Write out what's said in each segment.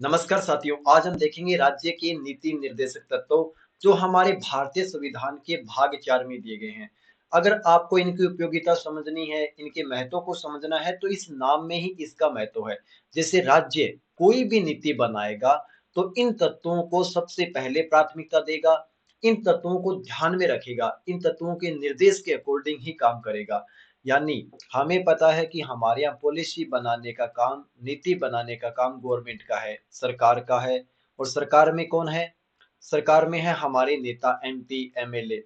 नमस्कार साथियों, आज हम देखेंगे राज्य के नीति निर्देशक तत्व जो हमारे भारतीय संविधान के भाग 4 में दिए गए हैं। अगर आपको इनकी उपयोगिता समझनी है, इनके महत्व को समझना है तो इस नाम में ही इसका महत्व है। जैसे राज्य कोई भी नीति बनाएगा तो इन तत्वों को सबसे पहले प्राथमिकता देगा, इन तत्वों को ध्यान में रखेगा, इन तत्वों के निर्देश के अकॉर्डिंग ही काम करेगा। यानी हमें पता है कि हमारे यहाँ पॉलिसी बनाने का काम, नीति बनाने का काम गवर्नमेंट का है, सरकार का है। और सरकार में कौन है? सरकार में है हमारे नेता एमपी एमएलए।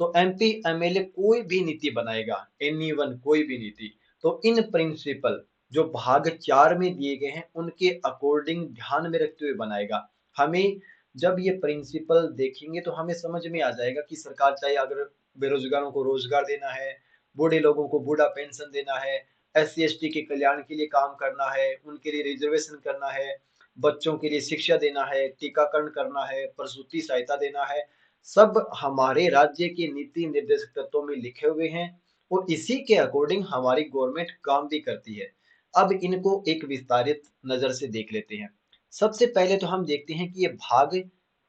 तो एमपी एमएलए कोई भी नीति बनाएगा, एनीवन कोई भी नीति, तो इन प्रिंसिपल जो भाग 4 में दिए गए हैं उनके अकॉर्डिंग ध्यान में रखते हुए बनाएगा। हमें जब ये प्रिंसिपल देखेंगे तो हमें समझ में आ जाएगा कि सरकार चाहे अगर बेरोजगारों को रोजगार देना है, बूढ़े लोगों को बूढ़ा पेंशन देना है, एससी एसटी के कल्याण के लिए काम करना है, उनके लिए रिजर्वेशन करना है, बच्चों के लिए शिक्षा देना है, टीकाकरण करना है, प्रसूति सहायता देना है, सब हमारे राज्य के नीति निर्देशक तत्वों में लिखे हुए हैं और इसी के अकॉर्डिंग हमारी गवर्नमेंट काम भी करती है। अब इनको एक विस्तारित नजर से देख लेते हैं। सबसे पहले तो हम देखते हैं कि ये भाग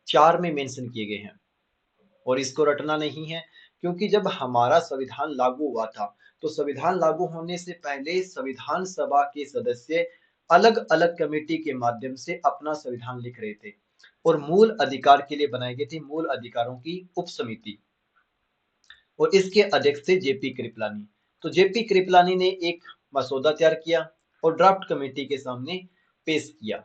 4 में मेंशन किए गए हैं और इसको रटना नहीं है, क्योंकि जब हमारा संविधान लागू हुआ था तो संविधान लागू होने से पहले संविधान सभा के सदस्य अलग अलग कमेटी के माध्यम से अपना संविधान लिख रहे थे और मूल अधिकार के लिए बनाई गई थी मूल अधिकारों की उप समिति और इसके अध्यक्ष थे जेपी कृपलानी। तो जेपी कृपलानी ने एक मसौदा तैयार किया और ड्राफ्ट कमेटी के सामने पेश किया।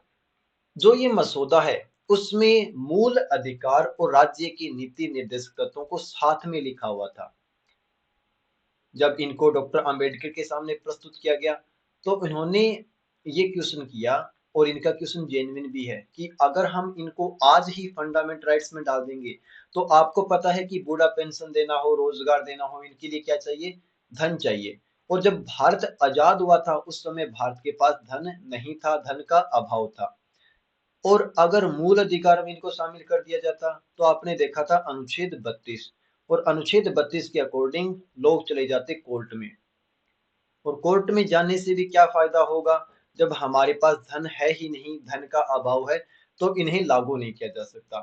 जो ये मसौदा है उसमें मूल अधिकार और राज्य की नीति निर्देशक तत्वों को साथ में लिखा हुआ था। जब इनको डॉक्टर अंबेडकर के सामने प्रस्तुत किया गया तो इन्होंने ये क्वेश्चन किया और इनका क्वेश्चन जेन्युइन भी है कि अगर हम इनको आज ही फंडामेंटल राइट्स में डाल देंगे तो आपको पता है कि बूढ़ा पेंशन देना हो, रोजगार देना हो, इनके लिए क्या चाहिए? धन चाहिए। और जब भारत आजाद हुआ था उस समय भारत के पास धन नहीं था, धन का अभाव था। और अगर मूल अधिकार में इनको शामिल कर दिया जाता तो आपने देखा था अनुच्छेद 32 और अनुच्छेद 32 के अकॉर्डिंग लोग चले जाते कोर्ट में और कोर्ट में जाने से भी क्या फायदा होगा जब हमारे पास धन है ही नहीं, धन का अभाव है तो इन्हें लागू नहीं किया जा सकता।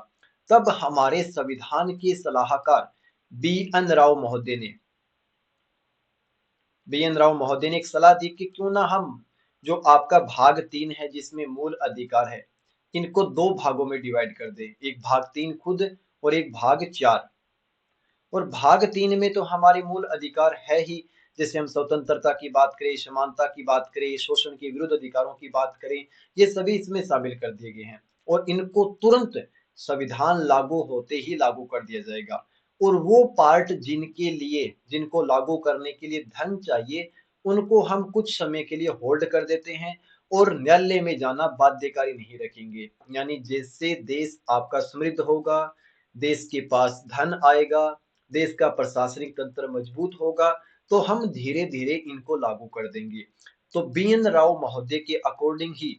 तब हमारे संविधान के सलाहकार बी एन राव महोदय ने एक सलाह दी कि क्यों ना हम जो आपका भाग 3 है जिसमें मूल अधिकार है इनको दो भागों में डिवाइड कर दे, एक भाग 3 खुद और एक भाग 4। और भाग 3 में तो हमारे मूल अधिकार है ही, जैसे हम स्वतंत्रता की बात करें, समानता की बात करें, शोषण के विरुद्ध अधिकारों की बात करें, ये सभी इसमें शामिल कर दिए गए हैं और इनको तुरंत संविधान लागू होते ही लागू कर दिया जाएगा। और वो पार्ट जिनको लागू करने के लिए धन चाहिए उनको हम कुछ समय के लिए होल्ड कर देते हैं और न्यायालय में जाना बाध्यकारी नहीं रखेंगे। यानी जैसे देश आपका समृद्ध होगा, देश के पास धन आएगा, देश का प्रशासनिक तंत्र मजबूत होगा तो हम धीरे धीरे इनको लागू कर देंगे। तो बी एन राव महोदय के अकॉर्डिंग ही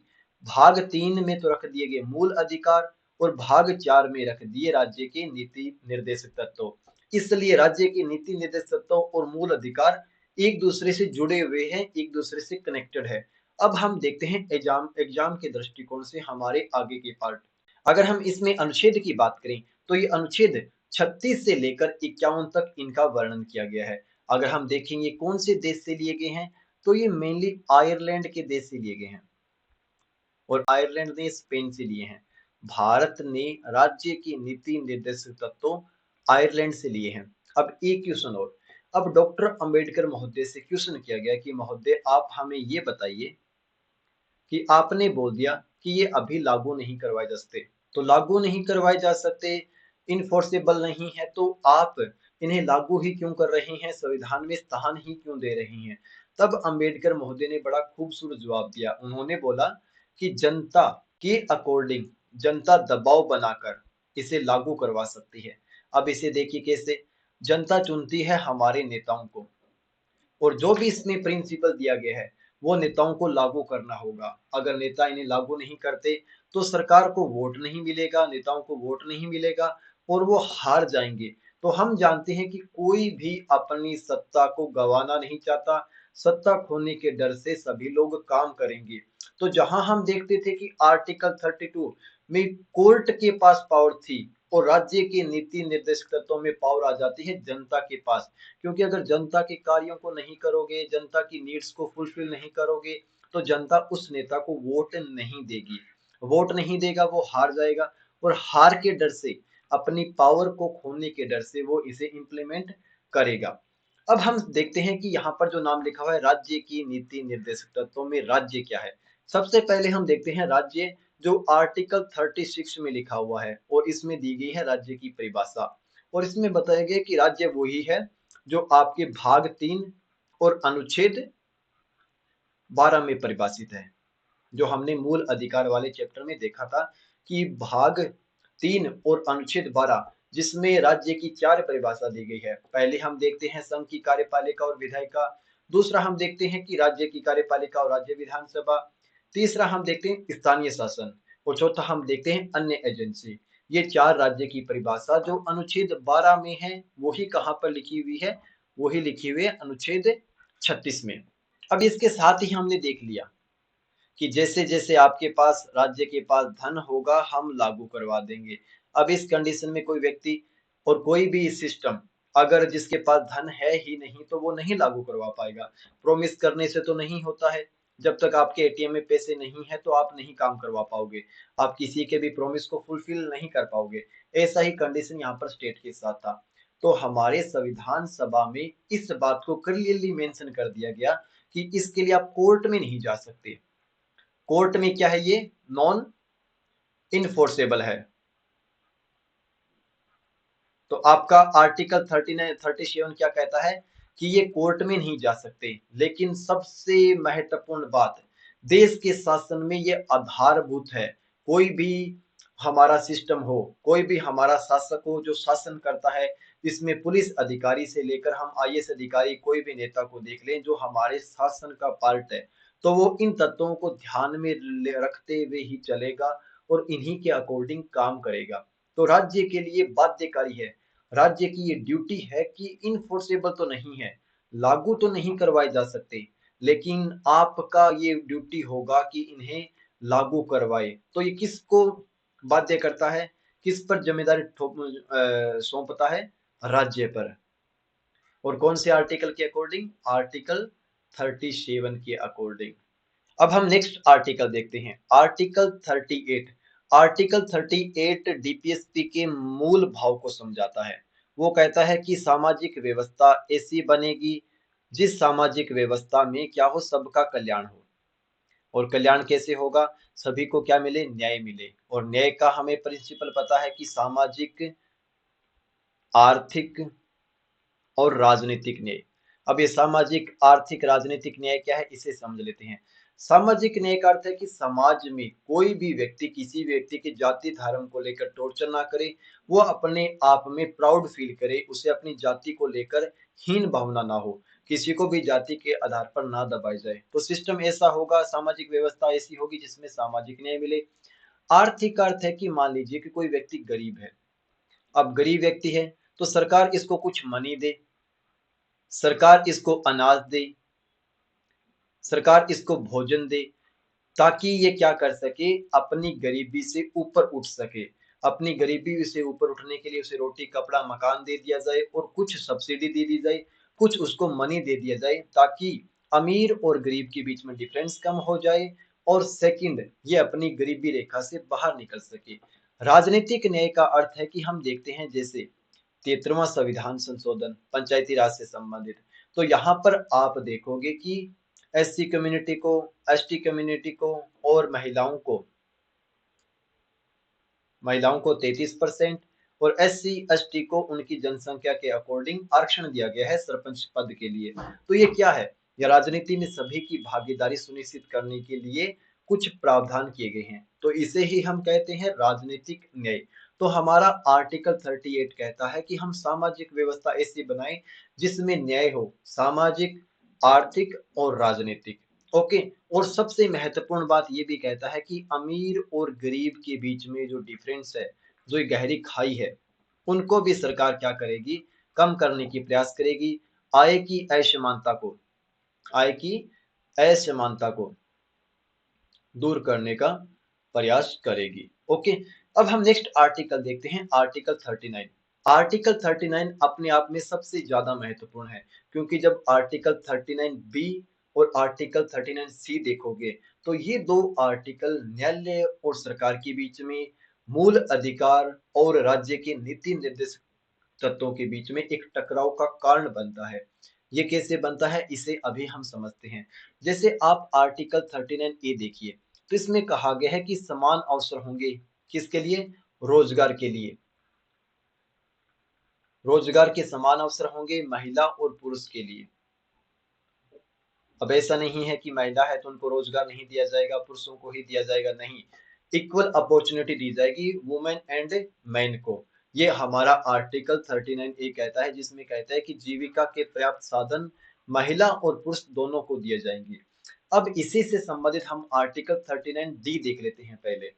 भाग 3 में तो रख दिए गए मूल अधिकार और भाग 4 में रख दिए राज्य के नीति निर्देशक तत्व। इसलिए राज्य के नीति निर्देशक तत्व और मूल अधिकार एक दूसरे से जुड़े हुए हैं, एक दूसरे से कनेक्टेड है। अब हम देखते हैं एग्जाम के दृष्टिकोण से हमारे आगे के पार्ट। अगर हम इसमें अनुच्छेद की बात करें तो ये अनुच्छेद 36 से लेकर 51 तक इनका वर्णन किया गया है। अगर हम देखेंगे कौन से देश से लिए गए हैं तो ये मेनली आयरलैंड के देश से लिए गए हैं और आयरलैंड ने स्पेन से लिए हैं। भारत ने राज्य की नीति निर्देशक तत्व आयरलैंड से लिए हैं। अब एक क्वेश्चन और, अब डॉक्टर अंबेडकर महोदय से क्वेश्चन किया गया कि महोदय आप हमें ये बताइए कि आपने बोल दिया कि ये अभी लागू नहीं करवाए जा सकते, तो लागू नहीं करवाए जा सकते, इनफोर्सेबल नहीं है, तो आप इन्हें लागू ही क्यों कर रहे हैं, संविधान में स्थान ही क्यों दे रही हैं? तब अंबेडकर महोदय ने बड़ा खूबसूरत जवाब दिया। उन्होंने बोला कि जनता के अकॉर्डिंग जनता दबाव बनाकर इसे लागू करवा सकती है। अब इसे देखिए कैसे, जनता चुनती है हमारे नेताओं को और जो भी इसमें प्रिंसिपल दिया गया है वो नेताओं को लागू करना होगा। अगर नेता इन्हें लागू नहीं करते तो सरकार को वोट नहीं मिलेगा, नेताओं को वोट नहीं मिलेगा और वो हार जाएंगे। तो हम जानते हैं कि कोई भी अपनी सत्ता को गंवाना नहीं चाहता, सत्ता खोने के डर से सभी लोग काम करेंगे। तो जहां हम देखते थे कि आर्टिकल 32 में कोर्ट के पास पावर थी और राज्य के नीति निर्देशक तत्वों में पावर आ जाती है जनता के पास, क्योंकि अगर जनता के कार्यों को नहीं करोगे, जनता की नीड्स को फुलफिल नहीं करोगे, तो जनता उस नेता को वोट नहीं देगी। वोट नहीं देगा, वो हार जाएगा, और हार के डर से, अपनी पावर को खोने के डर से वो इसे इम्प्लीमेंट करेगा। अब हम देखते हैं कि यहाँ पर जो नाम लिखा हुआ है राज्य की नीति निर्देशक तत्वों में, राज्य क्या है। सबसे पहले हम देखते हैं राज्य, जो आर्टिकल 36 में लिखा हुआ है, और इसमें दी गई है राज्य की परिभाषा। और इसमें बताया गया कि राज्य वही है जो आपके भाग 3 और अनुच्छेद 12 में परिभाषित है। जो हमने मूल अधिकार वाले चैप्टर में देखा था कि भाग 3 और अनुच्छेद 12, जिसमें राज्य की 4 परिभाषा दी गई है। पहले हम देखते हैं संघ की कार्यपालिका और विधायिका, दूसरा हम देखते हैं कि राज्य की कार्यपालिका और राज्य विधानसभा, तीसरा हम देखते हैं स्थानीय शासन, और चौथा हम देखते हैं अन्य एजेंसी। ये 4 राज्य की परिभाषा जो अनुच्छेद 12 में है, वही कहाँ पर लिखी हुई है, वही लिखी हुई है अनुच्छेद 36 में। अब इसके साथ ही हमने देख लिया कि जैसे जैसे आपके पास, राज्य के पास धन होगा, हम लागू करवा देंगे। अब इस कंडीशन में कोई व्यक्ति और कोई भी सिस्टम, अगर जिसके पास धन है ही नहीं, तो वो नहीं लागू करवा पाएगा। प्रोमिस करने से तो नहीं होता है। जब तक आपके एटीएम में पैसे नहीं है, तो आप नहीं काम करवा पाओगे, आप किसी के भी प्रोमिस को फुलफिल नहीं कर पाओगे। ऐसा ही कंडीशन यहाँ पर स्टेट के साथ था। तो हमारे संविधान सभा में इस बात को क्लियरली मेंशन कर दिया गया कि इसके लिए आप कोर्ट में नहीं जा सकते। कोर्ट में क्या है, ये नॉन इनफोर्सेबल है। तो आपका आर्टिकल 37 क्या कहता है कि ये कोर्ट में नहीं जा सकते। लेकिन सबसे महत्वपूर्ण बात, देश के शासन में ये आधारभूत है। कोई भी हमारा सिस्टम हो, कोई भी हमारा शासक हो जो शासन करता है, इसमें पुलिस अधिकारी से लेकर हम आईएएस अधिकारी, कोई भी नेता को देख लें जो हमारे शासन का पार्ट है, तो वो इन तत्वों को ध्यान में रखते हुए ही चलेगा और इन्हीं के अकॉर्डिंग काम करेगा। तो राज्य के लिए बाध्यकारी है, राज्य की ये ड्यूटी है कि इनफोर्सेबल तो नहीं है, लागू तो नहीं करवाए जा सकते, लेकिन आपका ये ड्यूटी होगा कि इन्हें लागू करवाए। तो ये किसको बाध्य करता है, किस पर जिम्मेदारी सौंपता है, राज्य पर। और कौन से आर्टिकल के अकॉर्डिंग, आर्टिकल 37 के अकॉर्डिंग। अब हम नेक्स्ट आर्टिकल देखते हैं, आर्टिकल 38। आर्टिकल 38 डीपीएसपी के मूल भाव को समझाता है। वो कहता है कि सामाजिक व्यवस्था ऐसी बनेगी जिस सामाजिक व्यवस्था में क्या हो, सबका कल्याण हो। और कल्याण कैसे होगा, सभी को क्या मिले, न्याय मिले। और न्याय का हमें प्रिंसिपल पता है कि सामाजिक, आर्थिक और राजनीतिक न्याय। अब ये सामाजिक, आर्थिक, राजनीतिक न्याय क्या है, इसे समझ लेते हैं। सामाजिक न्याय का अर्थ है कि समाज में कोई भी व्यक्ति किसी व्यक्ति के जाति धर्म को लेकर टॉर्चर ना करे, वो अपने आप में प्राउड फील करे, उसे अपनी जाति को लेकर हीन भावना ना हो, किसी को भी जाति के आधार पर ना दबाई जाए। तो सिस्टम ऐसा होगा, सामाजिक व्यवस्था ऐसी होगी जिसमें सामाजिक न्याय मिले। आर्थिक का अर्थ है कि मान लीजिए कि कोई व्यक्ति गरीब है। अब गरीब व्यक्ति है तो सरकार इसको कुछ मनी दे, सरकार इसको अनाज दे, सरकार इसको भोजन दे, ताकि ये क्या कर सके, अपनी गरीबी से ऊपर उठ सके। अपनी गरीबी से ऊपर उठने के लिए उसे रोटी कपड़ा मकान दे दिया जाए, और कुछ सब्सिडी दे दी जाए, कुछ उसको मनी दे दिया जाए, ताकि अमीर और गरीब के बीच में डिफरेंस कम हो जाए, और सेकंड, ये अपनी गरीबी रेखा से बाहर निकल सके। राजनीतिक न्याय का अर्थ है कि हम देखते हैं जैसे 73वां संविधान संशोधन पंचायती राज से संबंधित, तो यहाँ पर आप देखोगे कि एससी कम्युनिटी को, एसटी कम्युनिटी को और महिलाओं को 33% और एससी एसटी को उनकी जनसंख्या के अकॉर्डिंग आरक्षण दिया गया है सरपंच पद के लिए। तो ये क्या है, ये राजनीति में सभी की भागीदारी सुनिश्चित करने के लिए कुछ प्रावधान किए गए हैं, तो इसे ही हम कहते हैं राजनीतिक न्याय। तो हमारा आर्टिकल 38 कहता है कि हम सामाजिक व्यवस्था ऐसी बनाए जिसमें न्याय हो, सामाजिक, आर्थिक और राजनीतिक। ओके। और सबसे महत्वपूर्ण बात ये भी कहता है कि अमीर और गरीब के बीच में जो डिफरेंस है, जो ये गहरी खाई है, उनको भी सरकार क्या करेगी, कम करने की प्रयास करेगी। आय की असमानता को, आय की असमानता को दूर करने का प्रयास करेगी। ओके, अब हम नेक्स्ट आर्टिकल देखते हैं, आर्टिकल 39। आर्टिकल 39 अपने आप में सबसे ज्यादा महत्वपूर्ण है, क्योंकि जब आर्टिकल 39 बी और आर्टिकल 39 सी देखोगे तो ये दो आर्टिकल न्यायालय और सरकार के बीच में मूल अधिकार और राज्य के नीति निर्देशक तत्वों के बीच में एक टकराव का कारण बनता है। ये कैसे बनता है इसे अभी हम समझते हैं। जैसे आप आर्टिकल 39 ए देखिए, तो इसमें कहा गया है कि समान अवसर होंगे, किसके लिए? रोजगार के लिए। रोजगार के समान अवसर होंगे महिला और पुरुष के लिए। अब ऐसा नहीं है कि महिला है तो उनको रोजगार नहीं दिया जाएगा, पुरुषों को ही दिया जाएगा, नहीं। इक्वल अपॉर्चुनिटी दी जाएगी वुमेन एंड मैन को। ये हमारा आर्टिकल 39 ए कहता है, जिसमें कहता है कि जीविका के पर्याप्त साधन महिला और पुरुष दोनों को दिए जाएंगे। अब इसी से संबंधित हम आर्टिकल 39 डी देख लेते हैं पहले।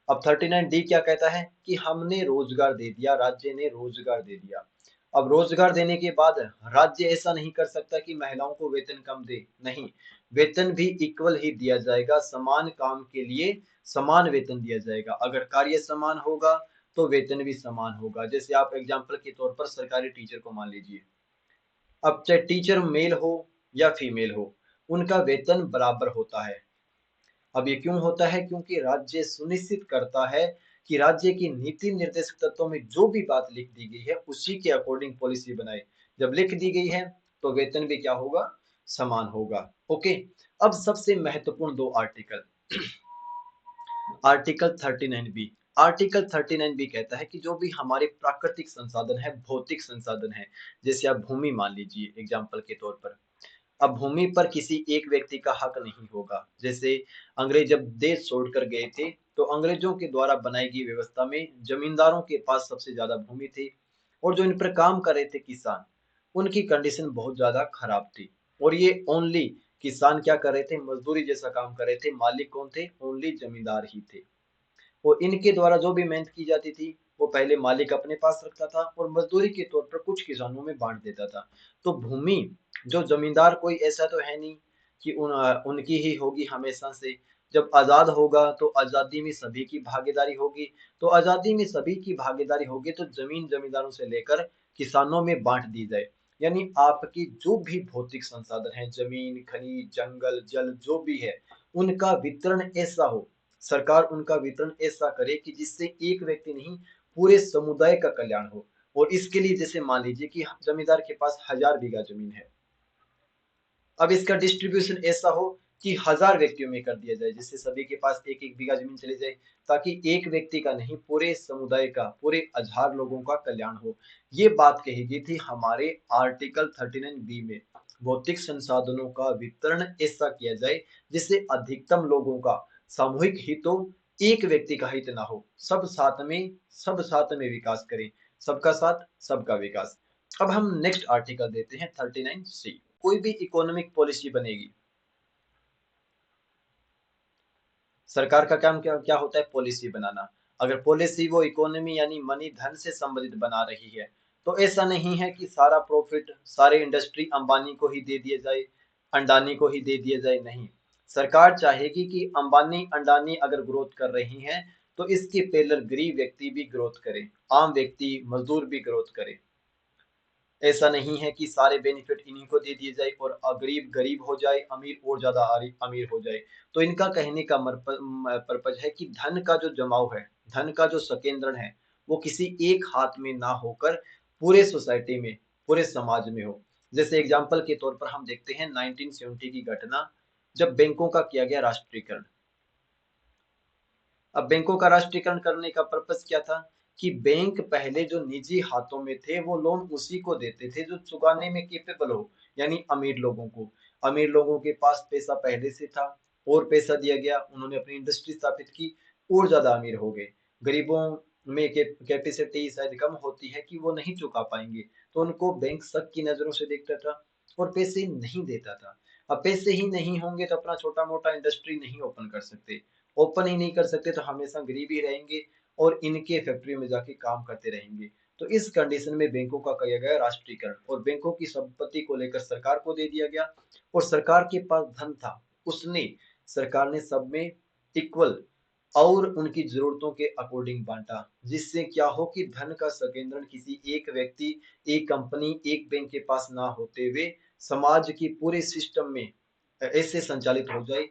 अब 39 डी क्या कहता है कि हमने रोजगार दे दिया, राज्य ने रोजगार दे दिया। अब रोजगार देने के बाद राज्य ऐसा नहीं कर सकता कि महिलाओं को वेतन कम दे, नहीं। वेतन भी इक्वल ही दिया जाएगा, समान काम के लिए समान वेतन दिया जाएगा। अगर कार्य समान होगा तो वेतन भी समान होगा। जैसे आप एग्जाम्पल के तौर पर सरकारी टीचर को मान लीजिए, अब चाहे टीचर मेल हो या फीमेल हो, उनका वेतन बराबर होता है। अब ये क्यों होता है? क्योंकि राज्य सुनिश्चित करता है कि राज्य की नीति निर्देशक तत्वों में जो भी बात लिख दी गई है उसी के अकॉर्डिंग पॉलिसी बनाए। जब लिख दी गई है तो वेतन भी क्या होगा? समान होगा। ओके, अब सबसे महत्वपूर्ण दो article, article 39 B. Article 39 B कहता है कि जो भी हमारे प्राकृतिक संसाधन है, भौतिक संसाधन है, जैसे आप भूमि मान लीजिए एग्जाम्पल के तौर पर, अब भूमि पर किसी एक व्यक्ति का हक नहीं होगा। जैसे अंग्रेज जब देश छोड़कर गए थे तो अंग्रेजों के द्वारा बनाई गई व्यवस्था में जमींदारों के पास सबसे ज्यादा भूमि थी, और जो इन पर काम कर रहे थे किसान, उनकी कंडीशन बहुत ज्यादा खराब थी। और ये ओनली किसान क्या कर रहे थे? मजदूरी जैसा काम कर रहे थे। मालिक कौन थे? ओनली जमींदार ही थे। और इनके द्वारा जो भी मेहनत की जाती थी वो पहले मालिक अपने पास रखता था और मजदूरी के तौर पर कुछ किसानों में बांट देता था। तो भूमि जो जमींदार कोई ऐसा तो है नहीं कि उनकी ही होगी हमेशा से। जब आजाद होगा तो आजादी में सभी की भागीदारी होगी। तो आजादी में सभी की भागीदारी होगी तो जमीन जमींदारों से लेकर किसानों में बांट दी जाए। यानी आपकी जो भी भौतिक संसाधन है, जमीन, खनिज, जंगल, जल, जो भी है, उनका वितरण ऐसा हो, सरकार उनका वितरण ऐसा करे कि जिससे एक व्यक्ति नहीं, पूरे समुदाय का कल्याण हो। और इसके लिए जैसे मान लीजिए कि जमींदार के पास 1000 बीघा जमीन है, अब इसका डिस्ट्रीब्यूशन ऐसा हो कि 1000 व्यक्तियों में कर दिया जाए, जिससे सभी के पास एक एक बीघा जमीन चली जाए, ताकि एक व्यक्ति का नहीं, पूरे समुदाय का, पूरे 1000 लोगों का कल्याण हो। ये बात कही गई थी हमारे आर्टिकल 39 बी में। भौतिक संसाधनों का वितरण ऐसा किया जाए जिससे अधिकतम लोगों का सामूहिक हित हो, एक व्यक्ति का हित ना हो। सब साथ में विकास करें, सबका साथ सबका विकास। अब हम नेक्स्ट आर्टिकल देते हैं 39 सी। कोई भी इकोनॉमिक पॉलिसी बनेगी, सरकार का काम क्या क्या होता है? पॉलिसी बनाना। अगर पॉलिसी वो इकोनॉमी यानी मनी, धन से संबंधित बना रही है, तो ऐसा नहीं है कि सारा प्रॉफिट, सारे इंडस्ट्री अंबानी को ही दे दिए जाए, अंडानी को ही दे दिए जाए, नहीं। सरकार चाहेगी कि अंबानी अंडानी अगर ग्रोथ कर रही हैं तो इसके पैरेलल गरीब व्यक्ति भी ग्रोथ करे, आम व्यक्ति मजदूर भी ग्रोथ करे। ऐसा नहीं है कि सारे बेनिफिट इन्हीं को दे दिए जाए और गरीब गरीब हो जाए, अमीर और ज्यादा अमीर हो जाए। तो इनका कहने का पर्पज है कि धन का जो जमाव है, धन का जो संकेंद्रण है, वो किसी एक हाथ में ना होकर पूरे सोसाइटी में, पूरे समाज में हो। जैसे एग्जाम्पल के तौर पर हम देखते हैं 1970 की घटना, जब बैंकों का किया गया राष्ट्रीयकरण। अब बैंकों का राष्ट्रीयकरण करने का पर्पस क्या था? कि बैंक पहले जो निजी हाथों में थे वो लोन उसी को देते थे जो चुकाने में केपेबल हो, यानी अमीर लोगों को। अमीर लोगों के पास पैसा पहले से था और पैसा दिया गया, उन्होंने अपनी इंडस्ट्री स्थापित की और ज्यादा अमीर हो गए। गरीबों में कैपेसिटी शायद कम होती है कि वो नहीं चुका पाएंगे, तो उनको बैंक शक की नजरों से देखता था और पैसे नहीं देता था। अब पैसे ही नहीं होंगे तो अपना छोटा मोटा इंडस्ट्री नहीं ओपन कर सकते, ओपन ही नहीं कर सकते तो हमेशा गरीब ही रहेंगे और इनके फैक्ट्री में जाके काम करते रहेंगे। तो इस कंडीशन में बैंकों का किया गया राष्ट्रीयकरण और बैंकों की संपत्ति को लेकर सरकार को दे दिया गया। और सरकार के पास धन था, उसने, सरकार ने सब में इक्वल और उनकी जरूरतों के अकॉर्डिंग बांटा, जिससे क्या हो कि धन का संकेंद्रण किसी एक व्यक्ति, एक कंपनी, एक बैंक के पास ना होते हुए समाज की पूरे सिस्टम में ऐसे संचालित हो जाए,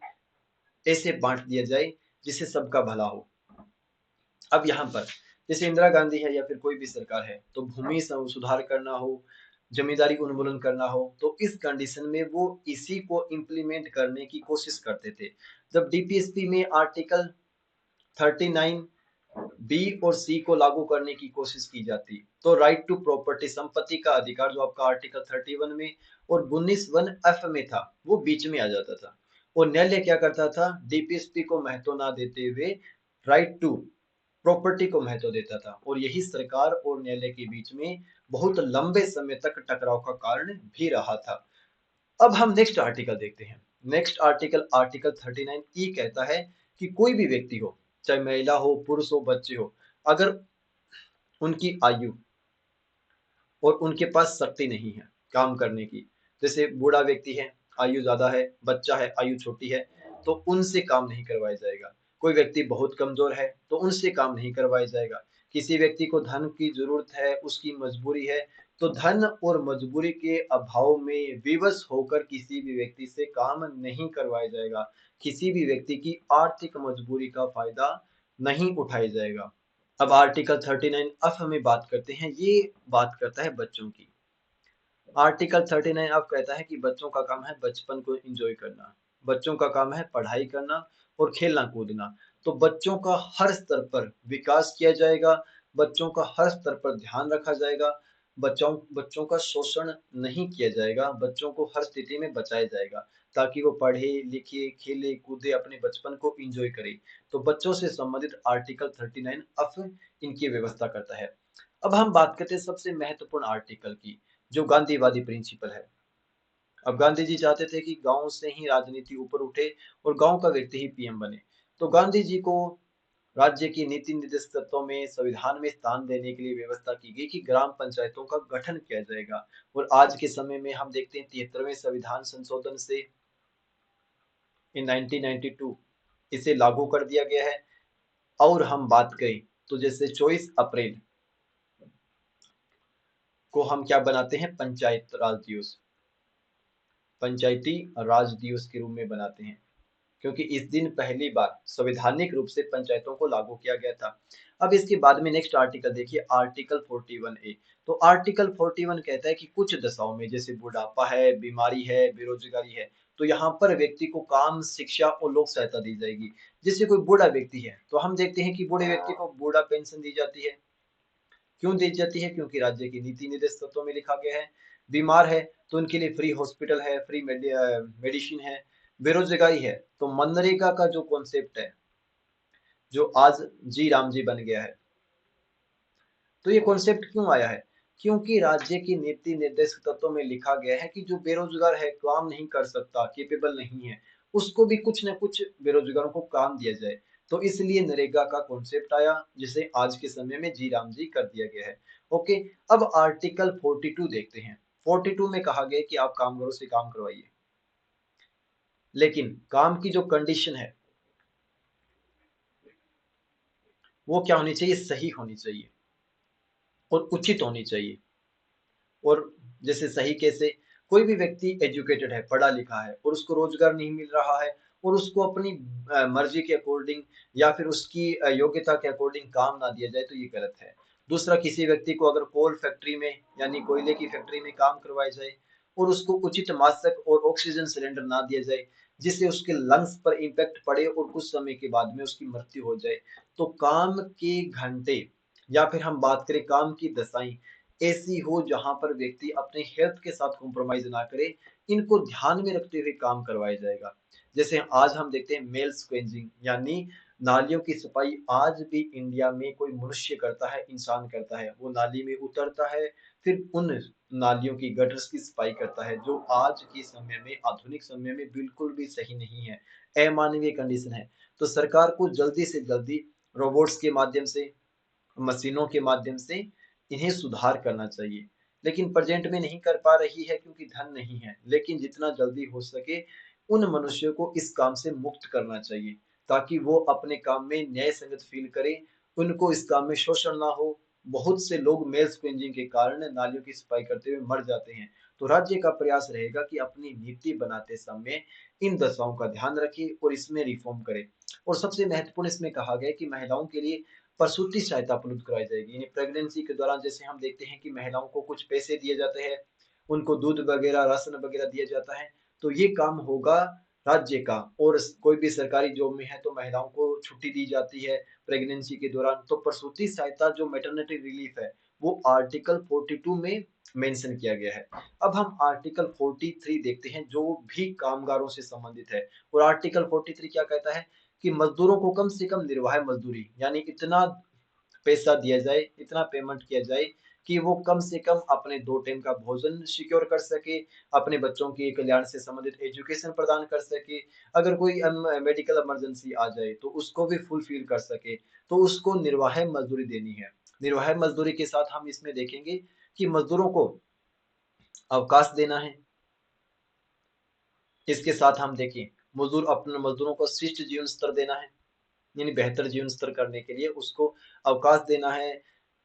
ऐसे बांट दिया जाए जिससे सबका भला हो। अब यहाँ पर जैसे इंदिरा गांधी है या फिर कोई भी सरकार है, तो भूमि सुधार करना हो, जमींदारी उन्मूलन करना हो, तो इस कंडीशन में वो इसी को इम्प्लीमेंट करने की कोशिश करते थे। जब डीपीएसपी में आर्टिकल 39 बी और सी को लागू करने की कोशिश की जाती, तो राइट टू प्रॉपर्टी, संपत्ति का अधिकार, जो आपका आर्टिकल 31 में और 19(1)(f) में था, वो बीच में आ जाता था। और न्यायालय क्या करता था, डीपीएसपी को महत्व ना देते हुए राइट टू प्रॉपर्टी को महत्व देता था, और यही सरकार और न्यायालय के बीच में बहुत लंबे समय तक टकराव का कारण भी रहा था। अब हम नेक्स्ट आर्टिकल देखते हैं। नेक्स्ट आर्टिकल, आर्टिकल 39 ई कहता है कि कोई भी व्यक्ति हो, चाहे महिला हो, पुरुष हो, बच्चे हो, अगर उनकी आयु और उनके पास शक्ति नहीं है काम करने की, जैसे बूढ़ा व्यक्ति है, आयु ज्यादा है, बच्चा है, आयु छोटी है, तो उनसे काम नहीं करवाया जाएगा। कोई व्यक्ति बहुत कमजोर है तो उनसे काम नहीं करवाया जाएगा। किसी व्यक्ति को धन की जरूरत है, उसकी मजबूरी है, तो धन और मजबूरी के अभाव में विवश होकर किसी भी व्यक्ति से काम नहीं करवाया जाएगा। किसी भी व्यक्ति की आर्थिक मजबूरी का फायदा नहीं उठाया जाएगा। अब आर्टिकल 39 अब हमें बात करते हैं, ये बात करता है बच्चों की। आर्टिकल 39 अब कहता है कि बच्चों का काम है बचपन को एंजॉय करना, बच्चों का काम है पढ़ाई करना और खेलना कूदना। तो बच्चों का हर स्तर पर विकास किया जाएगा, बच्चों का हर स्तर पर ध्यान रखा जाएगा, बच्चों बच्चों का शोषण नहीं किया जाएगा, बच्चों को हर स्थिति में बचाया जाएगा, ताकि वो पढ़े लिखे, खेले कूदे, अपने बचपन को एंजॉय करे। तो बच्चों से संबंधित आर्टिकल 39 अब इनकी व्यवस्था करता है। अब हम बात करते हैं सबसे महत्वपूर्ण आर्टिकल की, जो गांधीवादी प्रिंसिपल है। अब गांधी जी चाहते थे कि गांव से ही राजनीति ऊपर उठे और गांव का व्यक्ति ही पीएम बने। तो गांधी जी को राज्य की नीति निर्देशक तत्वों में संविधान में स्थान देने के लिए व्यवस्था की गई कि ग्राम पंचायतों का गठन किया जाएगा। और आज के समय में हम देखते हैं 73वें संविधान संशोधन से इन 1992 इसे लागू कर दिया गया है। और हम बात करें तो जैसे 24 अप्रैल को हम क्या बनाते हैं, पंचायत राज दिवस, पंचायती राज दिवस के रूप में बनाते हैं, क्योंकि इस दिन पहली बार संवैधानिक रूप से पंचायतों को लागू किया गया था। अब इसके बाद में नेक्स्ट आर्टिकल देखिए, आर्टिकल 41A। तो आर्टिकल 41 कहता है कि कुछ दशाओं में, जैसे बुढ़ापा है, बीमारी है, बेरोजगारी है, तो यहाँ पर व्यक्ति को काम, शिक्षा और लोक सहायता दी जाएगी। जैसे कोई बूढ़ा व्यक्ति है तो हम देखते हैं कि बूढ़े व्यक्ति को बूढ़ा पेंशन दी जाती है। क्यों दी जाती है? क्योंकि राज्य की नीति निर्देश तत्वों में लिखा गया है। बीमार है तो उनके लिए फ्री हॉस्पिटल है, फ्री मेडिसिन है। बेरोजगारी है तो मनरेगा का जो कॉन्सेप्ट है, जो आज जी राम जी बन गया है, तो ये कॉन्सेप्ट क्यों आया है? क्योंकि राज्य की नीति निर्देश तत्वों में लिखा गया है कि जो बेरोजगार है, काम नहीं कर सकता, केपेबल नहीं है, उसको भी कुछ न कुछ बेरोजगारों को काम दिया जाए। तो इसलिए नरेगा का कॉन्सेप्ट आया, जिसे आज के समय में जी राम जी कर दिया गया है। ओके, अब आर्टिकल 42 देखते हैं। 42 में कहा गया कि आप कामगारों से काम करवाइए, लेकिन काम की जो कंडीशन है वो क्या होनी चाहिए? सही होनी चाहिए और उचित होनी चाहिए। और जैसे सही कैसे? कोई भी व्यक्ति एजुकेटेड है, पढ़ा लिखा है, और उसको रोजगार नहीं मिल रहा है, और उसको अपनी मर्जी के अकॉर्डिंग या फिर उसकी योग्यता के अकॉर्डिंग काम ना दिया जाए, तो ये गलत है। दूसरा, किसी व्यक्ति को अगर कोल फैक्ट्री में यानी कोयले की फैक्ट्री में काम करवाया जाए और उसको उचित मास्क और ऑक्सीजन सिलेंडर ना दिया जाए, जिससे उसके लंग्स पर इम्पैक्ट पड़े और कुछ समय के बाद में उसकी मृत्यु हो जाए, तो काम के घंटे या फिर हम बात करें काम की दशाएं ऐसी हो जहां पर व्यक्ति अपने हेल्थ के साथ कॉम्प्रोमाइज ना करे, इनको ध्यान में रखते हुए काम करवाया जाएगा। जैसे आज हम देखते हैं मेल स्क्वेंजिंग, यानी नालियों की सफाई आज भी इंडिया में कोई मनुष्य करता है, इंसान करता है। वो नाली में उतरता है, फिर उन नालियों की गटर्स की सफाई करता है, जो आज के समय में, आधुनिक समय में बिल्कुल भी सही नहीं है, अमानवीय कंडीशन है। तो सरकार को जल्दी से जल्दी रोबोट्स के माध्यम से, मशीनों के माध्यम से इन्हें सुधार करना चाहिए। लेकिन प्रेजेंट में नहीं कर पा रही है क्योंकि धन नहीं है, लेकिन जितना जल्दी हो सके उन मनुष्यों को इस काम से मुक्त करना चाहिए, ताकि वो अपने काम में न्याय संगत फील करें, उनको इस काम में शोषण ना हो। बहुत से लोग मेल स्क्वेंजिंग के कारण नालियों की सफाई करते हुए मर जाते हैं। तो राज्य का प्रयास रहेगा कि अपनी नीति बनाते समय इन दशाओं का ध्यान रखे और इसमें रिफॉर्म करे। और सबसे महत्वपूर्ण इसमें कहा गया है कि महिलाओं के लिए प्रसूति सहायता उपलब्ध कराई जाएगी। यानी प्रेगनेंसी के दौरान जैसे हम देखते हैं कि महिलाओं को कुछ पैसे दिए जाते हैं, उनको दूध वगैरह, राशन वगैरह दिया जाता है, तो ये काम होगा राज्य का। और कोई भी सरकारी जॉब में है तो महिलाओं को छुट्टी दी जाती है प्रेगनेंसी के दौरान। तो प्रसूति सहायता जो मैटरनिटी रिलीफ है वो आर्टिकल 42 में मेंशन किया गया है। अब हम आर्टिकल 43 देखते हैं जो भी कामगारों से संबंधित है। और आर्टिकल 43 क्या कहता है कि मजदूरों को कम से कम निर्वाह मजदूरी यानी इतना पैसा दिया जाए, इतना पेमेंट किया जाए कि वो कम से कम अपने 2 टाइम का भोजन सिक्योर कर सके, अपने बच्चों के कल्याण से संबंधित एजुकेशन प्रदान कर सके, अगर कोई मेडिकल इमरजेंसी आ जाए तो उसको भी फुलफिल कर सके, तो उसको निर्वाह मजदूरी देनी है। निर्वाह मजदूरी के साथ हम इसमें देखेंगे कि मजदूरों को अवकाश देना है। इसके साथ हम देखें मजदूर अपने मजदूरों को शिष्ट जीवन स्तर देना है, यानी बेहतर जीवन स्तर करने के लिए उसको अवकाश देना है,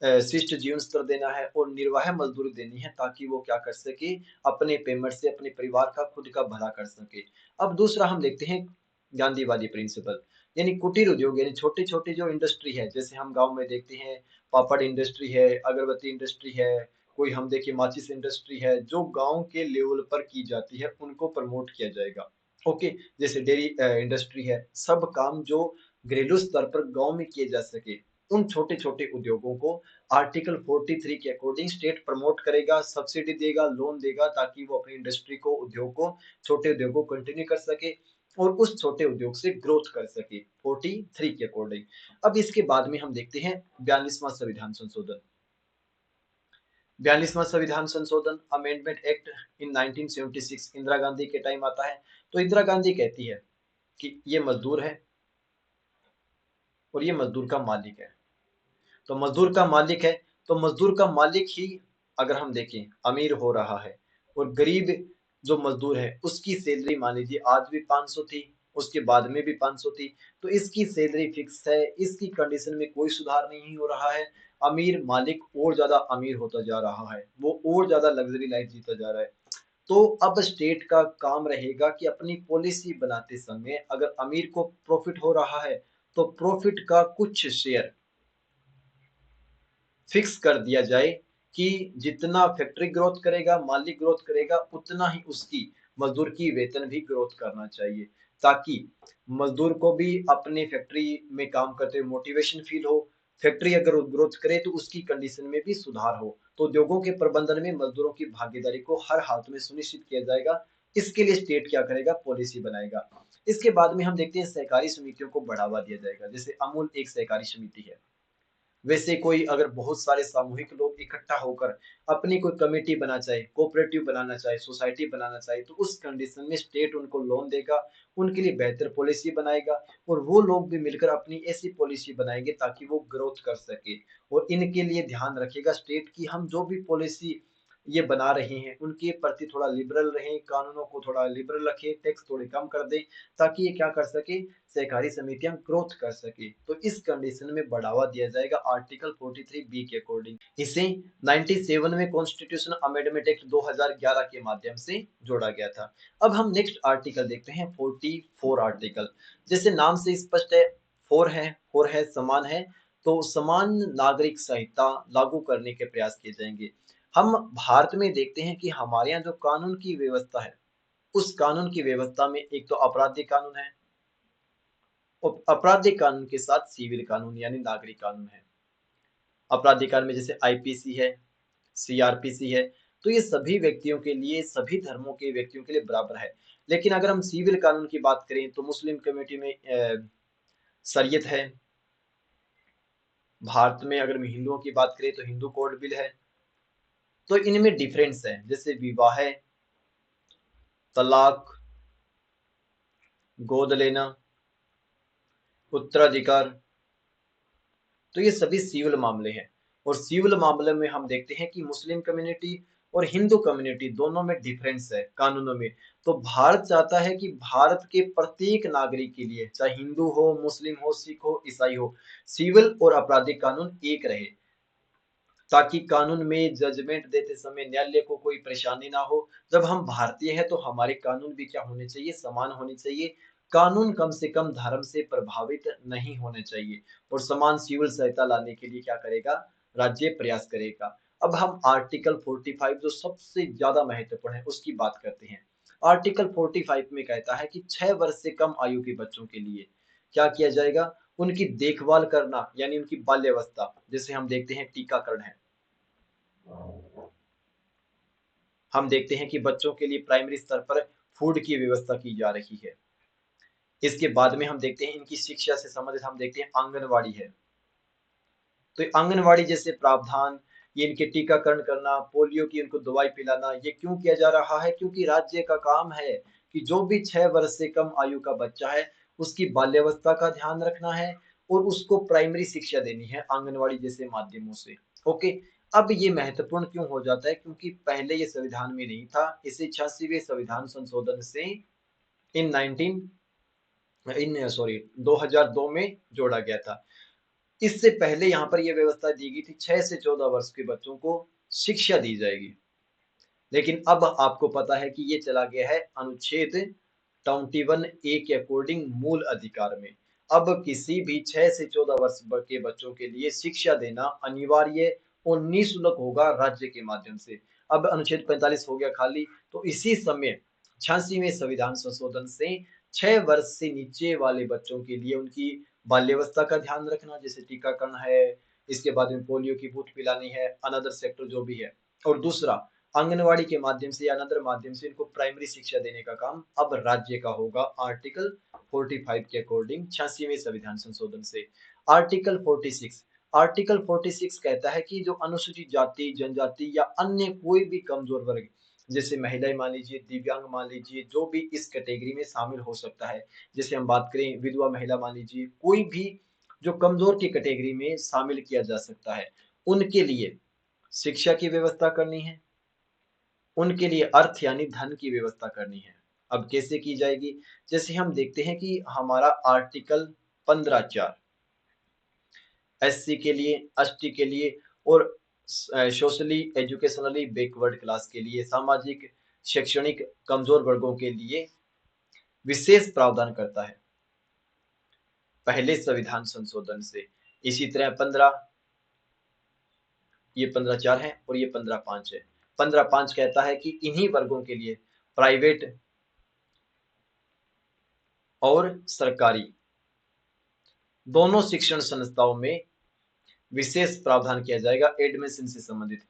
शिष्ट जीवन स्तर देना है और निर्वाह मजदूरी देनी है ताकि वो क्या कर सके, अपने पेमेंट से अपने परिवार का खुद का भला कर सके। अब दूसरा हम देखते हैं गांधीवादी प्रिंसिपल, यानी कुटीर उद्योग, यानी छोटे छोटे जो इंडस्ट्री है, जैसे हम गांव में देखते हैं पापड़ इंडस्ट्री है, अगरबत्ती इंडस्ट्री है, कोई हम देखिए माचिस इंडस्ट्री है, जो गांव के लेवल पर की जाती है उनको प्रमोट किया जाएगा। ओके, जैसे डेयरी इंडस्ट्री है, सब काम जो घरेलू स्तर पर गांव में किए जा सके, उन छोटे छोटे उद्योगों को आर्टिकल 43 के अकॉर्डिंग स्टेट प्रमोट करेगा, सब्सिडी देगा, लोन देगा, ताकि वो अपनी इंडस्ट्री को, उद्योग को, छोटे उद्योग को कंटिन्यू कर सके और उस छोटे उद्योग से ग्रोथ कर सके 43 के अकॉर्डिंग। अब इसके बाद में हम देखते हैं 42वां संविधान संशोधन। 42वां संविधान संशोधन amendment act in 1976 Indira Gandhi के टाइम आता है। तो इंदिरा गांधी कहती है कि ये मजदूर है और ये मजदूर का मालिक है। तो मजदूर का मालिक है, तो मजदूर का मालिक ही अगर हम देखें अमीर हो रहा है, और गरीब जो मजदूर है उसकी सैलरी मान लीजिए आज भी 500 थी, उसके बाद में भी 500 थी, तो इसकी सैलरी फिक्स है, इसकी कंडीशन में कोई सुधार नहीं हो रहा है। अमीर मालिक और ज्यादा अमीर होता जा रहा है, वो और ज्यादा लग्जरी लाइफ जीता जा रहा है। तो अब स्टेट का काम रहेगा कि अपनी पॉलिसी बनाते समय अगर अमीर को प्रॉफिट हो रहा है तो प्रॉफिट का कुछ शेयर फिक्स कर दिया जाए कि जितना फैक्ट्री ग्रोथ करेगा, मालिक ग्रोथ करेगा, उतना ही उसकी मजदूर की वेतन भी ग्रोथ करना चाहिए, ताकि मजदूर को भी अपने फैक्ट्री में काम करते हुए मोटिवेशन फील हो। फैक्ट्री अगर ग्रोथ करे तो उसकी कंडीशन में भी सुधार हो। तो उद्योगों के प्रबंधन में मजदूरों की भागीदारी को हर हालत में सुनिश्चित किया जाएगा। इसके लिए स्टेट क्या करेगा, पॉलिसी बनाएगा। इसके बाद में हम देखते हैं सहकारी समितियों को बढ़ावा दिया जाएगा। जैसे अमूल एक सहकारी समिति है, वैसे कोई अगर बहुत सारे सामूहिक लोग इकट्ठा होकर अपनी कोई कमेटी बना चाहे, कोऑपरेटिव बनाना चाहे, सोसाइटी बनाना चाहे, तो उस कंडीशन में स्टेट उनको लोन देगा, उनके लिए बेहतर पॉलिसी बनाएगा और वो लोग भी मिलकर अपनी ऐसी पॉलिसी बनाएंगे ताकि वो ग्रोथ कर सके। और इनके लिए ध्यान रखेगा स्टेट की हम जो भी पॉलिसी ये बना रहे हैं उनके प्रति थोड़ा लिबरल रहें, कानूनों को थोड़ा लिबरल रखें, टैक्स थोड़े कम कर दें, ताकि ये क्या कर सके, सहकारी समितियां ग्रोथ कर सके। तो इस कंडीशन में बढ़ावा दिया जाएगा आर्टिकल 43 बी के अकॉर्डिंग। इसे 97 में कॉन्स्टिट्यूशन अमेंडमेंट एक्ट 2011 के माध्यम से जोड़ा गया था। अब हम नेक्स्ट आर्टिकल देखते हैं 44 आर्टिकल। जैसे नाम से स्पष्ट है, फोर है समान है, तो समान नागरिक संहिता लागू करने के प्रयास किए जाएंगे। हम भारत में देखते हैं कि हमारे यहाँ जो कानून की व्यवस्था है, उस कानून की व्यवस्था में एक तो आपराधिक कानून है, आपराधिक कानून के साथ सिविल कानून यानी नागरिक कानून है। आपराधिक कानून में जैसे आईपीसी है, सीआरपीसी है, तो ये सभी व्यक्तियों के लिए, सभी धर्मों के व्यक्तियों के लिए बराबर है। लेकिन अगर हम सिविल कानून की बात करें तो मुस्लिम कम्युनिटी में शरीयत है, भारत में अगर हम हिंदुओं की बात करें तो हिंदू कोड बिल है। तो इनमें डिफरेंस है, जैसे विवाह, तलाक, गोद लेना, उत्तराधिकार, तो ये सभी सिविल मामले हैं। और सिविल मामले में हम देखते हैं कि मुस्लिम कम्युनिटी और हिंदू कम्युनिटी दोनों में डिफरेंस है कानूनों में। तो भारत चाहता है कि भारत के प्रत्येक नागरिक के लिए, चाहे हिंदू हो, मुस्लिम हो, सिख हो, ईसाई हो, सिविल और आपराधिक कानून एक रहे, ताकि कानून में जजमेंट देते समय न्यायालय को कोई परेशानी ना हो। जब हम भारतीय हैं तो हमारे कानून भी क्या होने चाहिए, समान होने चाहिए। कानून कम से कम धर्म से प्रभावित नहीं होने चाहिए, और समान सिविल सहायता लाने के लिए क्या करेगा, राज्य प्रयास करेगा। अब हम आर्टिकल 45 जो सबसे ज्यादा महत्वपूर्ण है उसकी बात करते हैं। आर्टिकल 45 में कहता है कि 6 वर्ष से कम आयु के बच्चों के लिए क्या किया जाएगा, उनकी देखभाल करना, यानी उनकी बाल्यावस्था, जिसे हम देखते हैं टीकाकरण है। हम देखते हैं कि बच्चों के लिए प्राइमरी स्तर पर फूड की व्यवस्था की जा रही है। इसके बाद में हम देखते हैं इनकी शिक्षा से संबंधित, हम देखते हैं आंगनवाड़ी है। तो आंगनवाड़ी जैसे प्रावधान, ये इनके टीकाकरण करना, पोलियो की इनको दवाई पिलाना, ये क्यों किया जा रहा है, क्योंकि राज्य का काम है कि जो भी 6 वर्ष से कम आयु का बच्चा है उसकी बाल्यावस्था का ध्यान रखना है और उसको प्राइमरी शिक्षा देनी है आंगनवाड़ी जैसे माध्यमों से। ओके। अब ये महत्वपूर्ण क्यों हो जाता है, क्योंकि पहले ये संविधान में नहीं था, इसे 86वें संविधान संशोधन से इन 2002 में जोड़ा गया था। इससे पहले यहाँ पर यह व्यवस्था दी गई थी 6 से 14 वर्ष के बच्चों को शिक्षा दी जाएगी, लेकिन अब आपको पता है कि ये चला गया है अनुच्छेद 21A के अकॉर्डिंग मूल अधिकार में। अब किसी भी 6 से 14 वर्ष के बच्चों के लिए शिक्षा देना अनिवार्य और निःशुल्क होगा राज्य के माध्यम से। अब अनुच्छेद 45 हो गया खाली, तो इसी समय 86वें संविधान संशोधन से 6 वर्ष से नीचे वाले बच्चों के लिए उनकी बाल्यावस्था का ध्यान रखना, जैसे टीकाकरण है, इसके बाद में पोलियो की बूथ पिलानी है, अनदर सेक्टर जो भी है, और दूसरा आंगनवाड़ी के माध्यम से या अनदर माध्यम से इनको प्राइमरी शिक्षा देने का काम अब राज्य का होगा आर्टिकल 45 के अकॉर्डिंग 86वें संविधान संशोधन से। आर्टिकल 46, आर्टिकल 46 कहता है कि जो अनुसूचित जाति, जनजाति या अन्य कोई भी कमजोर वर्ग, जैसे महिलाएं मान लीजिए, दिव्यांग मान लीजिए, जो भी इस कैटेगरी में शामिल हो सकता है, जैसे हम बात करें विधवा महिला मान लीजिए, कोई भी जो कमजोर की कैटेगरी में शामिल किया जा सकता है, उनके लिए शिक्षा की व्यवस्था करनी है, उनके लिए अर्थ यानी धन की व्यवस्था करनी है। अब कैसे की जाएगी, जैसे हम देखते हैं कि हमारा आर्टिकल 15(4) एससी के लिए, एसटी के लिए और सोशली एजुकेशनली बैकवर्ड क्लास के लिए, सामाजिक शैक्षणिक कमजोर वर्गों के लिए विशेष प्रावधान करता है पहले संविधान संशोधन से। इसी तरह 15, ये 15(4) है और ये 15(5) है। 15(5) कहता है कि इन्हीं वर्गों के लिए प्राइवेट और सरकारी दोनों शिक्षण संस्थाओं में विशेष प्रावधान किया जाएगा एडमिशन से संबंधित।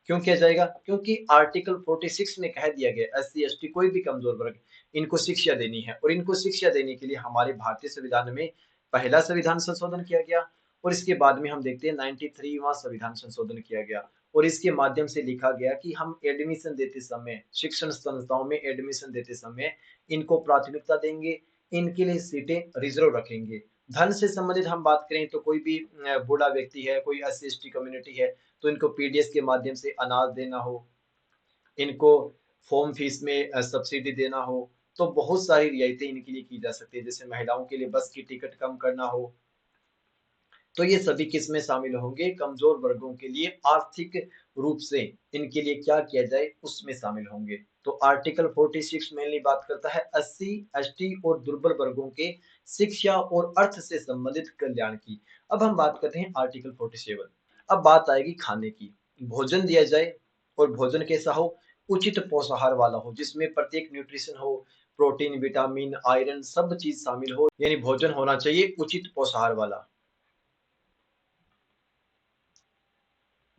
क्यों किया जाएगा, क्योंकि आर्टिकल 46 में कह दिया गया एससी एसटी कोई भी कमजोर वर्ग, इनको शिक्षा देनी है, और इनको शिक्षा देने के लिए हमारे भारतीय संविधान में पहला संविधान संशोधन किया गया, और इसके बाद में हम देखते हैं 93वां संविधान संशोधन किया गया, और इसके माध्यम से लिखा गया कि हम एडमिशन देते समय, शिक्षण संस्थाओं में एडमिशन देते समय इनको प्राथमिकता देंगे, इनके लिए सीटें रिजर्व रखेंगे। धन से संबंधित हम बात करें तो कोई भी बूढ़ा व्यक्ति है, कोई एससी एसटी कम्युनिटी है, तो इनको पीडीएस के माध्यम से अनाज देना हो, इनको फॉर्म फीस में सब्सिडी देना हो, तो बहुत सारी रियायतें इनके लिए की जा सकती है, जैसे महिलाओं के लिए बस की टिकट कम करना हो। तो ये सभी किसमें शामिल होंगे, कमजोर वर्गों के लिए आर्थिक रूप से इनके लिए क्या किया जाए उसमें शामिल होंगे। तो आर्टिकल 46 मेनली बात करता है एससी एसटी और दुर्बल वर्गों के शिक्षा और अर्थ से संबंधित कल्याण की। अब हम बात करते हैं आर्टिकल 47। अब बात आएगी खाने की, भोजन दिया जाए, और भोजन कैसा हो, उचित पोषाहार वाला हो, जिसमें प्रत्येक न्यूट्रिशन हो, प्रोटीन, विटामिन, आयरन सब चीज शामिल हो, यानी भोजन होना चाहिए उचित पोषाहार वाला,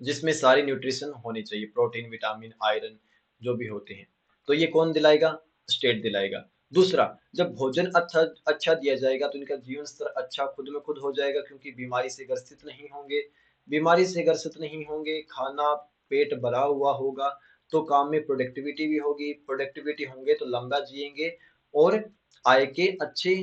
जिसमें सारी न्यूट्रिशन होनी चाहिए, प्रोटीन, विटामिन, आयरन जो भी होते हैं। तो ये कौन दिलाएगा, स्टेट दिलाएगा। दूसरा, जब भोजन अच्छा अच्छा दिया जाएगा तो इनका जीवन स्तर अच्छा खुद में खुद हो जाएगा, क्योंकि बीमारी से ग्रसित नहीं होंगे। बीमारी से ग्रसित नहीं होंगे, खाना पेट भरा हुआ होगा, तो काम में प्रोडक्टिविटी भी होगी, प्रोडक्टिविटी होंगे तो लंबा जिएंगे और आय के अच्छे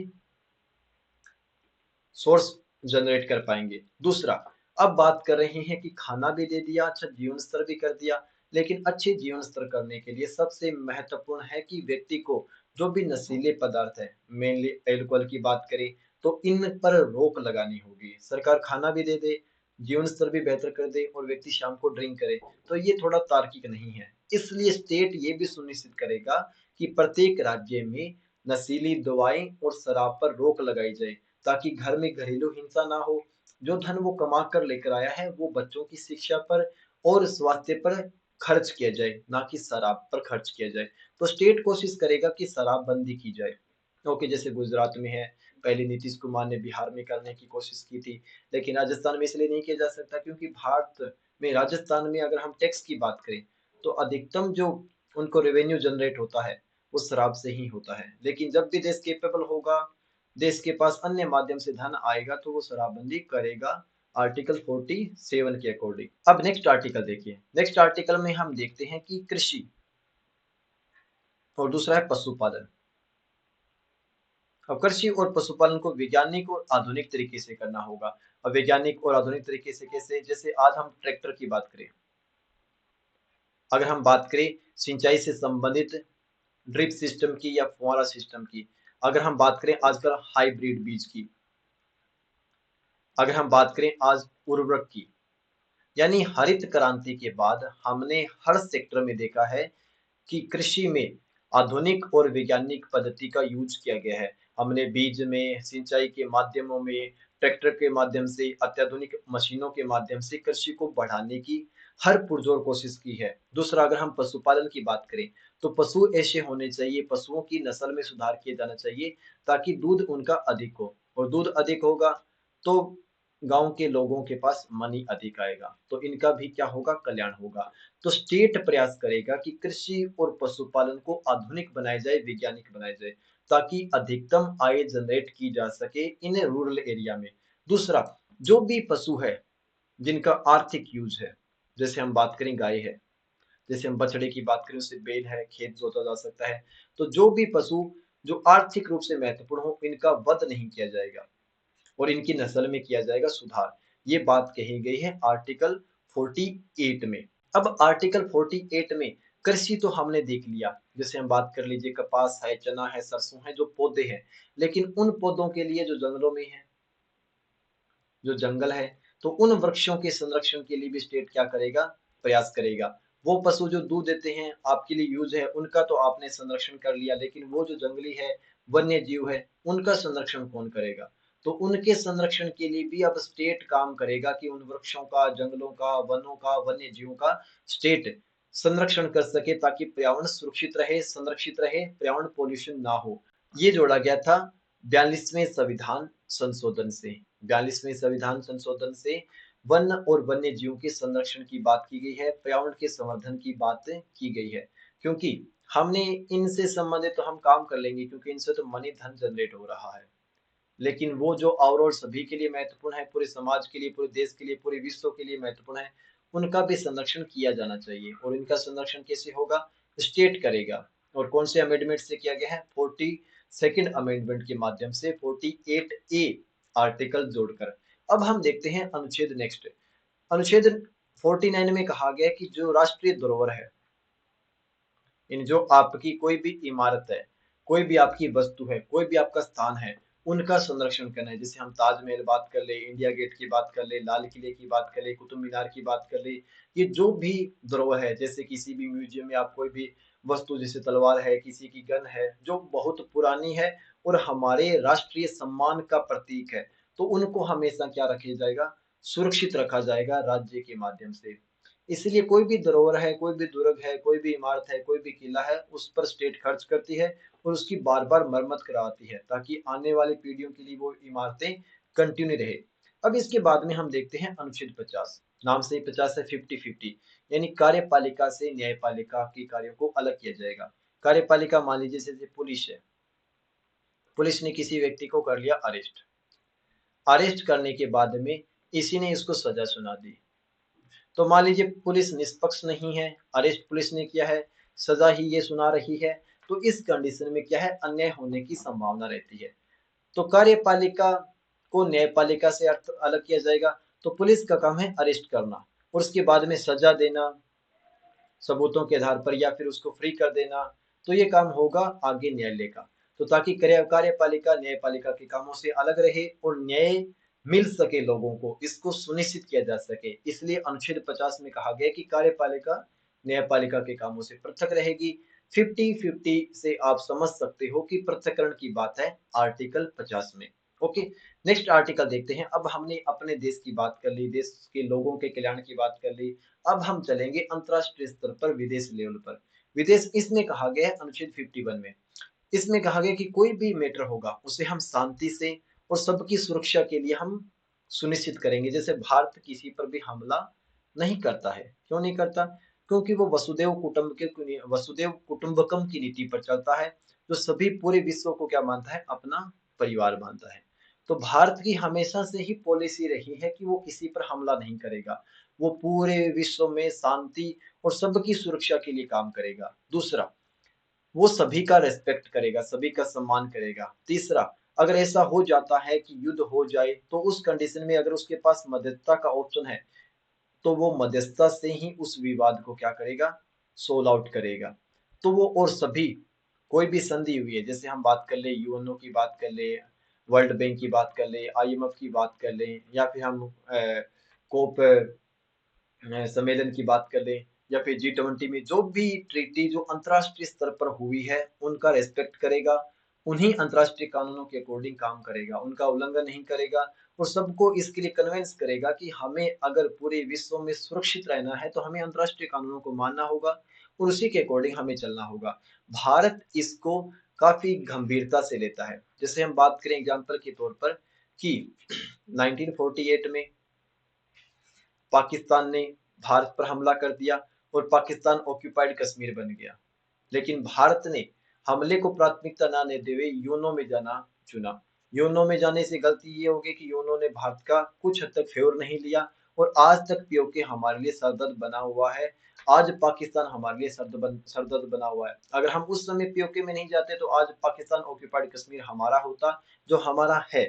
सोर्स जनरेट कर पाएंगे। दूसरा, अब बात कर रहे हैं कि खाना भी दे दिया, अच्छा जीवन स्तर भी कर दिया, लेकिन अच्छे जीवन स्तर करने के लिए सबसे महत्वपूर्ण है कि व्यक्ति को जो भी नशीले पदार्थ है, मेनली अल्कोहल की बात करें, तो इन पर रोक लगानी होगी। सरकार खाना भी दे दे, जीवन स्तर भी बेहतर कर दे और व्यक्ति शाम को ड्रिंक करे, तो ये थोड़ा तार्किक नहीं है। इसलिए स्टेट ये भी सुनिश्चित करेगा कि प्रत्येक राज्य में नशीली दवाएं और शराब पर रोक लगाई जाए, ताकि घर में घरेलू हिंसा ना हो। जो धन वो कमा कर लेकर आया है वो बच्चों की शिक्षा पर और स्वास्थ्य पर खर्च किया जाए, ना कि शराब पर खर्च किया जाए। तो स्टेट कोशिश करेगा कि शराब बंदी की जाए, क्योंकि जैसे गुजरात में है, पहले नीतीश कुमार ने बिहार में करने की कोशिश की थी, लेकिन राजस्थान में इसलिए नहीं किया जा सकता क्योंकि भारत में राजस्थान में अगर हम टैक्स की बात करें तो अधिकतम जो उनको रेवेन्यू जनरेट होता है वो शराब से ही होता है। लेकिन जब भी देश केपेबल होगा, देश के पास अन्य माध्यम से धन आएगा तो वो शराबबंदी करेगा, आर्टिकल 47 के अकॉर्डिंग। अब नेक्स्ट आर्टिकल देखिए, नेक्स्ट आर्टिकल में हम देखते हैं कि कृषि और दूसरा है पशुपालन। अब कृषि और पशुपालन को वैज्ञानिक और आधुनिक तरीके से करना होगा। अब वैज्ञानिक और आधुनिक तरीके से कैसे? जैसे आज हम ट्रैक्टर की बात करें, अगर हम बात करें सिंचाई से संबंधित ड्रिप सिस्टम की या फुहारा सिस्टम की, अगर हम बात करें आजकल हाइब्रिड बीज की, अगर हम बात करें आज उर्वरक की, यानी हरित क्रांति के बाद हमने हर सेक्टर में देखा है कि कृषि में आधुनिक और वैज्ञानिक पद्धति का यूज किया गया है। हमने बीज में, सिंचाई के माध्यमों में, ट्रैक्टर के माध्यम से, अत्याधुनिक मशीनों के माध्यम से कृषि को बढ़ाने की हर पुरजोर कोशिश की है। दूसरा, अगर हम पशुपालन की बात करें तो पशु ऐसे होने चाहिए, पशुओं की नस्ल में सुधार किया जाना चाहिए ताकि दूध उनका अधिक हो, और दूध अधिक होगा तो गांव के लोगों के पास मनी अधिक आएगा, तो इनका भी क्या होगा? कल्याण होगा। तो स्टेट प्रयास करेगा कि कृषि और पशुपालन को आधुनिक बनाया जाए, वैज्ञानिक बनाया जाए, ताकि अधिकतम आय जनरेट की जा सके इन रूरल एरिया में। दूसरा, जो भी पशु है जिनका आर्थिक यूज है, जैसे हम बात करें गाय है, जैसे हम बछड़े की बात करें उससे बैल है, खेत जोता जा सकता है, तो जो भी पशु जो आर्थिक रूप से महत्वपूर्ण हो इनका वध नहीं किया जाएगा और इनकी नस्ल में किया जाएगा सुधार। ये बात कही गई है आर्टिकल 48 में। अब आर्टिकल 48 में कृषि तो हमने देख लिया, जैसे हम बात कर लीजिए कपास है, चना है, सरसों है, जो पौधे हैं, लेकिन उन पौधों के लिए जो जंगलों में है, जो जंगल है, तो उन वृक्षों के संरक्षण के लिए भी स्टेट क्या करेगा? प्रयास करेगा। वो पशु जो दूध देते हैं आपके लिए यूज है उनका तो आपने संरक्षण कर लिया, लेकिन वो जो जंगली है, वन्य जीव है, उनका संरक्षण कौन करेगा? तो उनके संरक्षण के लिए भी अब स्टेट काम करेगा कि उन वृक्षों का, जंगलों का, वनों का, वन्य जीवों का स्टेट संरक्षण कर सके ताकि पर्यावरण सुरक्षित रहे, संरक्षित रहे, पर्यावरण पोल्यूशन ना हो। ये जोड़ा गया था 42वें संविधान संशोधन से। 42वें संविधान संशोधन से वन और वन्य जीवों के संरक्षण की बात की गई है, पर्यावरण के संवर्धन की बात की गई है, क्योंकि हमने इनसे संबंधित तो हम काम कर लेंगे क्योंकि इनसे तो मनी धन जनरेट हो रहा है, लेकिन वो जो ओवरऑल सभी के लिए महत्वपूर्ण है, पूरे समाज के लिए, पूरे देश के लिए, पूरे विश्व के लिए महत्वपूर्ण है, उनका भी संरक्षण किया जाना चाहिए। और इनका संरक्षण कैसे होगा? स्टेट करेगा। और कौन से अमेंडमेंट से किया गया है? 42nd अमेंडमेंट के माध्यम से, 48A आर्टिकल जोड़कर। अब हम देखते हैं अनुच्छेद नेक्स्ट। अनुच्छेद 49 में कहा गया है कि जो राष्ट्रीय धरोहर है, इन जो आपकी कोई भी इमारत है, कोई भी आपकी वस्तु है, कोई भी आपका स्थान है, उनका संरक्षण करना है। जैसे हम ताजमहल बात कर ले, इंडिया गेट की बात कर ले, लाल किले की बात कर ले, कुतुब मीनार की बात कर ले, ये जो भी धरोहर है, जैसे किसी भी म्यूजियम में आप कोई भी वस्तु, जैसे तलवार है, किसी की गन है जो बहुत पुरानी है और हमारे राष्ट्रीय सम्मान का प्रतीक है, तो उनको हमेशा क्या रखा जाएगा? सुरक्षित रखा जाएगा राज्य के माध्यम से। इसलिए कोई भी धरोहर है, कोई भी दुर्ग है, कोई भी इमारत है, कोई भी किला है, उस पर स्टेट खर्च करती है और उसकी बार बार मरम्मत कराती है ताकि आने वाली पीढ़ियों के लिए वो इमारतें कंटिन्यू रहे। अब इसके बाद में हम देखते हैं अनुच्छेद 50। नाम से ही 50 है, 50-50, यानी कार्यपालिका से न्यायपालिका के कार्यों को अलग किया जाएगा। कार्यपालिका मान लीजिए जैसे पुलिस है, पुलिस ने किसी व्यक्ति को कर लिया अरेस्ट, अरेस्ट करने के बाद में इसी ने इसको सजा सुना दी, तो मान लीजिए पुलिस निष्पक्ष नहीं है, अरेस्ट पुलिस ने किया है, सजा ही ये सुना रही है, तो इस कंडीशन में क्या है? अन्याय होने की संभावना रहती है। तो कार्यपालिका को न्यायपालिका से अर्थ अलग किया जाएगा। तो पुलिस का काम है अरेस्ट करना और उसके बाद में सजा देना सबूतों के आधार पर या फिर उसको फ्री कर देना। तो ये काम होगा आगे न्यायालय का। तो ताकि कार्यपालिका न्यायपालिका के कामों से अलग रहे और न्याय मिल सके लोगों को, इसको सुनिश्चित किया जा सके, इसलिए अनुच्छेद 50 में कहा गया कि कार्यपालिका न्यायपालिका के कामों से पृथक रहेगी। 50-50 से आप समझ सकते हो कि पृथक्करण की बात है आर्टिकल 50 में। ओके, नेक्स्ट आर्टिकल देखते हैं। अब हमने अपने देश की बात कर ली, देश के लोगों के कल्याण की बात कर ली। अब हम चलेंगे अंतरराष्ट्रीय स्तर पर, विदेश लेवल पर। विदेश, इसमें कहा गया है अनुच्छेद 51 में, इसमें कहा गया कि कोई भी मैटर होगा उसे हम शांति से और सबकी सुरक्षा के लिए हम सुनिश्चित करेंगे। जैसे भारत किसी पर भी हमला नहीं करता है। क्यों नहीं करता? क्योंकि वो वसुदेव कुटुंबकम की नीति पर चलता है, जो सभी पूरे विश्व को क्या मानता है? अपना परिवार मानता है। तो भारत की हमेशा से ही पॉलिसी रही है कि वो किसी पर हमला नहीं करेगा, वो पूरे विश्व में शांति और सबकी सुरक्षा के लिए काम करेगा। दूसरा, वो सभी का रेस्पेक्ट करेगा, सभी का सम्मान करेगा। तीसरा, अगर ऐसा हो जाता है कि युद्ध हो जाए तो उस कंडीशन में अगर उसके पास मध्यस्थता का ऑप्शन है तो वो मध्यस्थता से ही उस विवाद को क्या करेगा? सोल्व आउट करेगा। तो वो और सभी, कोई भी संधि हुई है, जैसे हम बात कर ले यूएनओ की बात कर ले, वर्ल्ड बैंक की बात कर ले, आईएमएफ की बात कर ले, या फिर हम कोप सम्मेलन की बात कर लें, या फिर G20 में जो भी ट्रीटी जो अंतरराष्ट्रीय स्तर पर हुई है उनका रेस्पेक्ट करेगा, उन्हीं अंतरराष्ट्रीय कानूनों के अकॉर्डिंग काम करेगा, उनका उल्लंघन नहीं करेगा और सबको इसके लिए कन्विंस करेगा कि हमें अगर पूरे विश्व में सुरक्षित रहना है तो हमें अंतरराष्ट्रीय कानूनों को मानना होगा और उसी के अकॉर्डिंग हमें चलना होगा। भारत इसको काफी गंभीरता से लेता है। जैसे हम बात करें एग्जाम्पल के तौर पर कि 1948 में पाकिस्तान ने भारत पर हमला कर दिया और पाकिस्तान ऑक्यूपाइड कश्मीर बन गया, लेकिन भारत ने हमले को प्राथमिकता न देते हुए यूएनओ में जाना चुना। यूएनओ में जाने से गलती ये होगी कि यूएनओ ने भारत का कुछ हद तक फेवर नहीं लिया और आज तक पीओके हमारे लिए सरदर्द बना हुआ है। आज पाकिस्तान हमारे लिए सरदर्द बना हुआ है। अगर हम उस समय पीओके में नहीं जाते तो आज पाकिस्तान ऑक्यूपाइड कश्मीर हमारा होता, जो हमारा है।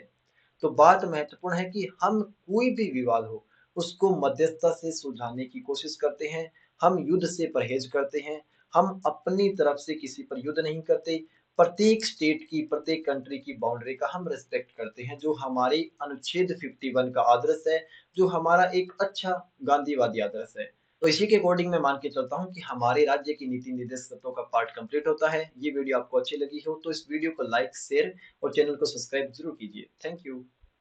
तो बात महत्वपूर्ण है कि हम कोई भी विवाद हो उसको मध्यस्थता से सुलझाने की कोशिश करते हैं, हम युद्ध से परहेज करते हैं, हम अपनी तरफ से किसी पर युद्ध नहीं करते, प्रत्येक स्टेट की, प्रत्येक कंट्री की बाउंड्री का हम रिस्पेक्ट करते हैं, जो हमारे अनुच्छेद 51 का आदर्श है, जो हमारा एक अच्छा गांधीवादी आदर्श है। तो इसी के अकॉर्डिंग मैं मान के चलता हूँ कि हमारे राज्य की नीति निर्देश तत्वों का पार्ट कंप्लीट होता है। ये वीडियो आपको अच्छी लगी हो तो इस वीडियो को लाइक, शेयर और चैनल को सब्सक्राइब जरूर कीजिए। Thank you.